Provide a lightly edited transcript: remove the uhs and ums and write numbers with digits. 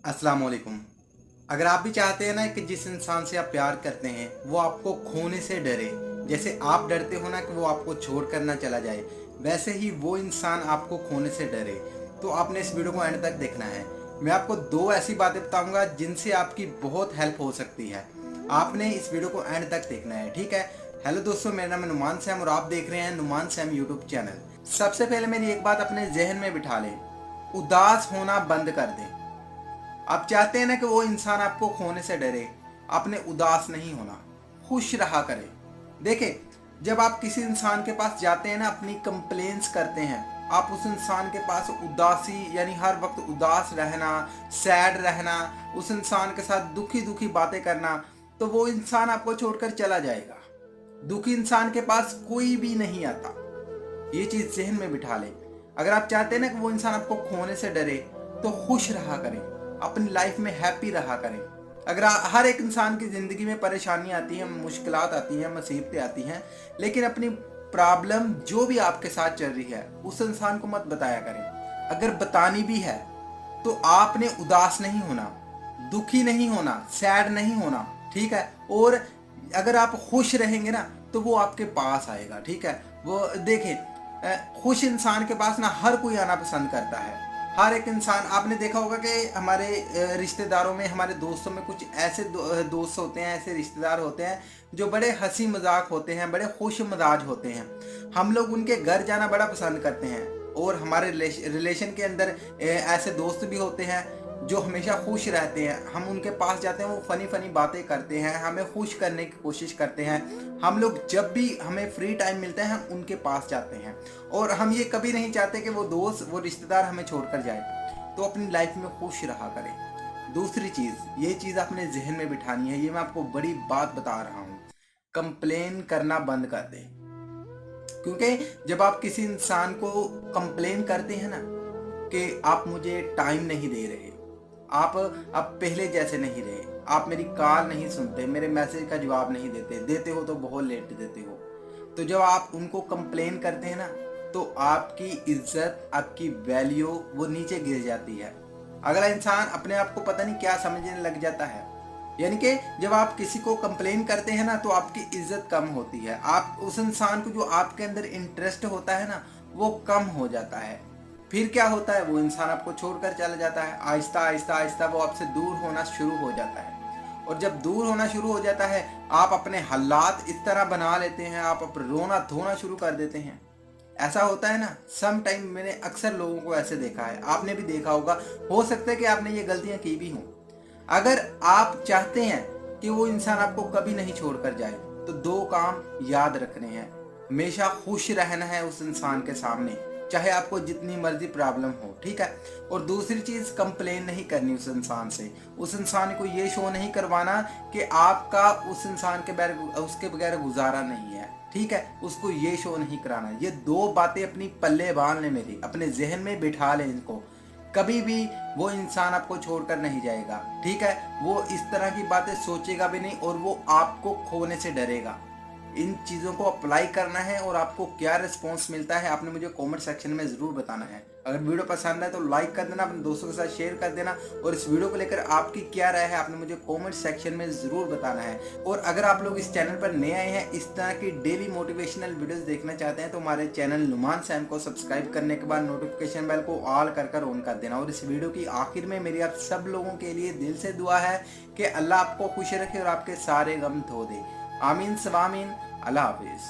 अस्सलाम वालेकुम। अगर आप भी चाहते हैं ना कि जिस इंसान से आप प्यार करते हैं वो आपको खोने से डरे, जैसे आप डरते हो ना कि वो आपको छोड़ कर ना चला जाए, वैसे ही वो इंसान आपको खोने से डरे, तो आपने इस वीडियो को एंड तक देखना है। मैं आपको दो ऐसी बातें बताऊंगा जिनसे आपकी बहुत हेल्प हो सकती है। आपने इस वीडियो को एंड तक देखना है, ठीक है। हेलो दोस्तों, मेरा नाम है नुमान सैम और आप देख रहे हैं नुमान सैम यूट्यूब चैनल। सबसे पहले मेरी एक बात अपने जहन में बिठा लें, उदास होना बंद कर दें। आप चाहते हैं ना कि वो इंसान आपको खोने से डरे, आपने उदास नहीं होना, खुश रहा करें। देखिए, जब आप किसी इंसान के पास जाते हैं ना, अपनी कंप्लेंट्स करते हैं, आप उस इंसान के पास उदासी यानी हर वक्त उदास रहना, सैड रहना, उस इंसान के साथ दुखी दुखी बातें करना, तो वो इंसान आपको छोड़कर चला जाएगा। दुखी इंसान के पास कोई भी नहीं आता। ये चीज जहन में बिठा लें। अगर आप चाहते हैं ना कि वो इंसान आपको खोने से डरे, तो खुश रहा करें, अपनी लाइफ में हैप्पी रहा करें। अगर हर एक इंसान की जिंदगी में परेशानी आती है, मुश्किलात आती हैं, मुसीबतें आती हैं, लेकिन अपनी प्रॉब्लम जो भी आपके साथ चल रही है उस इंसान को मत बताया करें। अगर बतानी भी है तो आपने उदास नहीं होना, दुखी नहीं होना, सैड नहीं होना, ठीक है। और अगर आप खुश रहेंगे ना तो वो आपके पास आएगा, ठीक है। वो देखिए, खुश इंसान के पास ना हर कोई आना पसंद करता है। हर एक इंसान, आपने देखा होगा कि हमारे रिश्तेदारों में, हमारे दोस्तों में कुछ ऐसे दोस्त होते हैं, ऐसे रिश्तेदार होते हैं जो बड़े हंसी मजाक होते हैं, बड़े खुश मिजाज होते हैं। हम लोग उनके घर जाना बड़ा पसंद करते हैं। और हमारे रिलेशन के अंदर ऐसे दोस्त भी होते हैं जो हमेशा खुश रहते हैं। हम उनके पास जाते हैं, वो फनी फनी बातें करते हैं, हमें खुश करने की कोशिश करते हैं। हम लोग जब भी हमें फ्री टाइम मिलता है हम उनके पास जाते हैं। और हम ये कभी नहीं चाहते कि वो दोस्त, वो रिश्तेदार हमें छोड़कर जाए। तो अपनी लाइफ में खुश रहा करें। दूसरी चीज़, ये चीज़ अपने जहन में बिठानी है, ये मैं आपको बड़ी बात बता रहा हूँ। कंप्लेन करना बंद कर दें। क्योंकि जब आप किसी इंसान को कंप्लेन करते हैं ना कि आप मुझे टाइम नहीं दे रहे, आप अब पहले जैसे नहीं रहे, आप मेरी कॉल नहीं सुनते, मेरे मैसेज का जवाब नहीं देते, देते हो तो बहुत लेट देते हो, तो जब आप उनको कंप्लेन करते हैं ना तो आपकी इज्जत, आपकी वैल्यू वो नीचे गिर जाती है। अगला इंसान अपने आप को पता नहीं क्या समझने लग जाता है। यानी कि जब आप किसी को कंप्लेन करते हैं ना तो आपकी इज्जत कम होती है। आप उस इंसान को, जो आपके अंदर इंटरेस्ट होता है ना, वो कम हो जाता है। फिर क्या होता है, वो इंसान आपको छोड़कर चला जाता है। आहिस्ता आहिस्ता आहिस्ता वो आपसे दूर होना शुरू हो जाता है। और जब दूर होना शुरू हो जाता है, आप अपने हालात इस तरह बना लेते हैं, आप रोना धोना शुरू कर देते हैं। ऐसा होता है ना, सम टाइम मैंने अक्सर लोगों को ऐसे देखा है, आपने भी देखा होगा। हो सकता है कि आपने ये गलतियां की भी हों। अगर आप चाहते हैं कि वो इंसान आपको कभी नहीं छोड़कर जाए, तो दो काम याद रखने हैं। हमेशा खुश रहना है उस इंसान के सामने, चाहे आपको जितनी मर्जी प्रॉब्लम हो, ठीक है। और दूसरी चीज, कंप्लेन नहीं करनी उस इंसान से। उस इंसान को ये शो नहीं करवाना कि आपका उस इंसान के बगैर, उसके बगैर गुजारा नहीं है, ठीक है। उसको ये शो नहीं कराना। ये दो बातें अपनी पल्ले बांध लें, मेरी अपने जहन में बिठा लें इनको। कभी भी वो इंसान आपको छोड़कर नहीं जाएगा, ठीक है। वो इस तरह की बातें सोचेगा भी नहीं और वो आपको खोने से डरेगा। इन चीज़ों को अप्लाई करना है और आपको क्या रिस्पॉन्स मिलता है आपने मुझे कमेंट सेक्शन में ज़रूर बताना है। अगर वीडियो पसंद है तो लाइक कर देना, अपने दोस्तों के साथ शेयर कर देना। और इस वीडियो को लेकर आपकी क्या राय है आपने मुझे कमेंट सेक्शन में ज़रूर बताना है। और अगर आप लोग इस चैनल पर नए आए हैं, इस तरह की डेली मोटिवेशनल वीडियोस देखना चाहते हैं, तो हमारे चैनल नुमान सैम को सब्सक्राइब करने के बाद नोटिफिकेशन बेल को ऑल कर ऑन कर देना। और इस वीडियो की आखिर में मेरी आप सब लोगों के लिए दिल से दुआ है कि अल्लाह आपको खुश रखे और आपके सारे गम धो दे। आमीन सवामीन। अल्लाह हाफिज़।